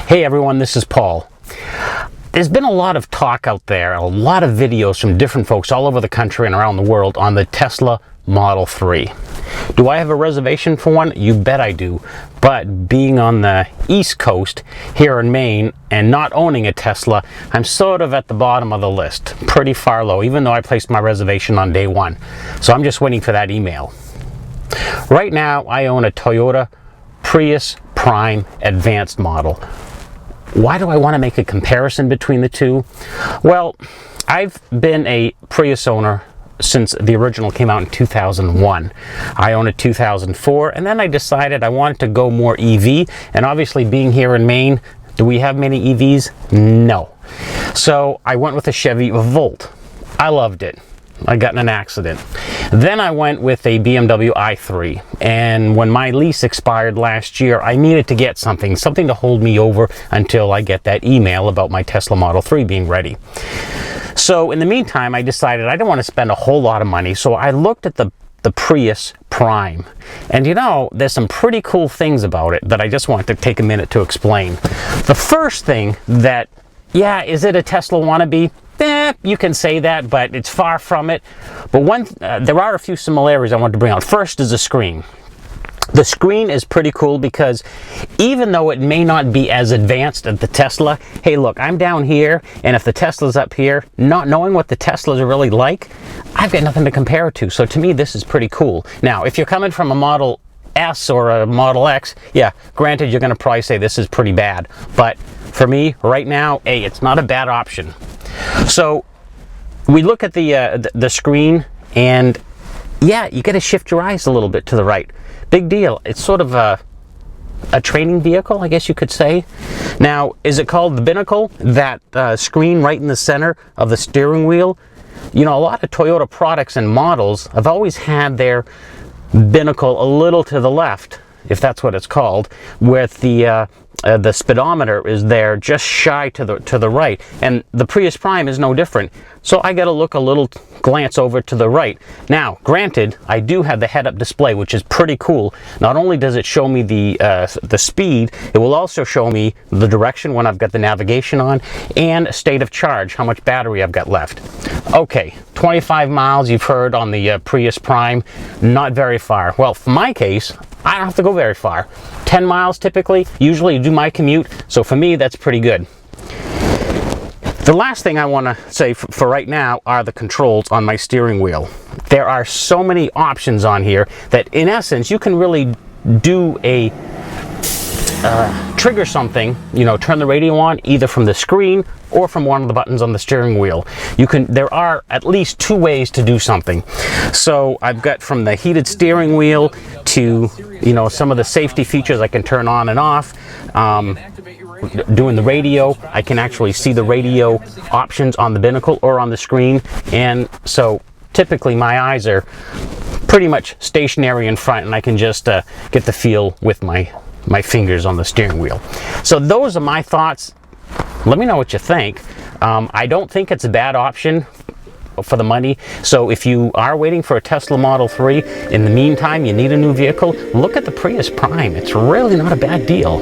Hey everyone, this is Paul. There's been a lot of talk out there, a lot of videos from different folks all over the country and around the world on the Tesla Model 3. Do I have a reservation for one? You bet I do. But being on the East Coast here in Maine and not owning a Tesla, I'm sort of at the bottom of the list, pretty far low, even though I placed my reservation on day one. So I'm just waiting for that email. Right now, I own a Toyota Prius Prime Advanced model. Why do I want to make a comparison between the two? Well, I've been a Prius owner since the original came out in 2001. I own a 2004, and then I decided I wanted to go more EV, and obviously being here in Maine, do we have many EVs? No. So I went with a Chevy Volt. I loved it. I got in an accident. Then I went with a BMW i3, and when my lease expired last year, I needed to get something to hold me over until I get that email about my Tesla Model 3 being ready. So in the meantime, I decided I didn't want to spend a whole lot of money, so I looked at the Prius Prime. And you know, there's some pretty cool things about it that I just want to take a minute to explain. The first thing that, yeah, is it a Tesla wannabe? You can say that, but it's far from it. But there are a few similarities I want to bring out. First is the screen. The screen is pretty cool because even though it may not be as advanced as the Tesla, hey look, I'm down here, and if the Tesla's up here, not knowing what the Teslas are really like, I've got nothing to compare it to. So to me, this is pretty cool. Now, if you're coming from a Model S or a Model X, yeah, granted, you're going to probably say this is pretty bad. But for me, right now, hey, it's not a bad option. So we look at the screen, and yeah, you got to shift your eyes a little bit to the right. Big deal. It's sort of a training vehicle, I guess you could say. Now, is it called the binnacle? That screen right in the center of the steering wheel? You know, a lot of Toyota products and models have always had their binnacle a little to the left, if that's what it's called, with the speedometer is there just shy to the right, and the Prius Prime is no different. So I got to look a little glance over to the right. Now, granted, I do have the head-up display, which is pretty cool. Not only does it show me the speed, it will also show me the direction when I've got the navigation on, and state of charge, how much battery I've got left. Okay, 25 miles you've heard on the Prius Prime, not very far. Well, for my case, I don't have to go very far. 10 miles typically, usually do my commute, so for me that's pretty good. The last thing I want to say for right now are the controls on my steering wheel. There are so many options on here that in essence you can really do a trigger something, you know, turn the radio on either from the screen or from one of the buttons on the steering wheel. There are at least two ways to do something. So I've got from the heated steering wheel to, you know, some of the safety features I can turn on and off. Doing the radio, I can actually see the radio options on the binnacle or on the screen, and so typically my eyes are pretty much stationary in front, and I can just get the feel with my fingers on the steering wheel. So those are my thoughts. Let me know what you think. I don't think it's a bad option for the money. So if you are waiting for a Tesla Model 3, in the meantime you need a new vehicle, look at the Prius Prime. It's really not a bad deal.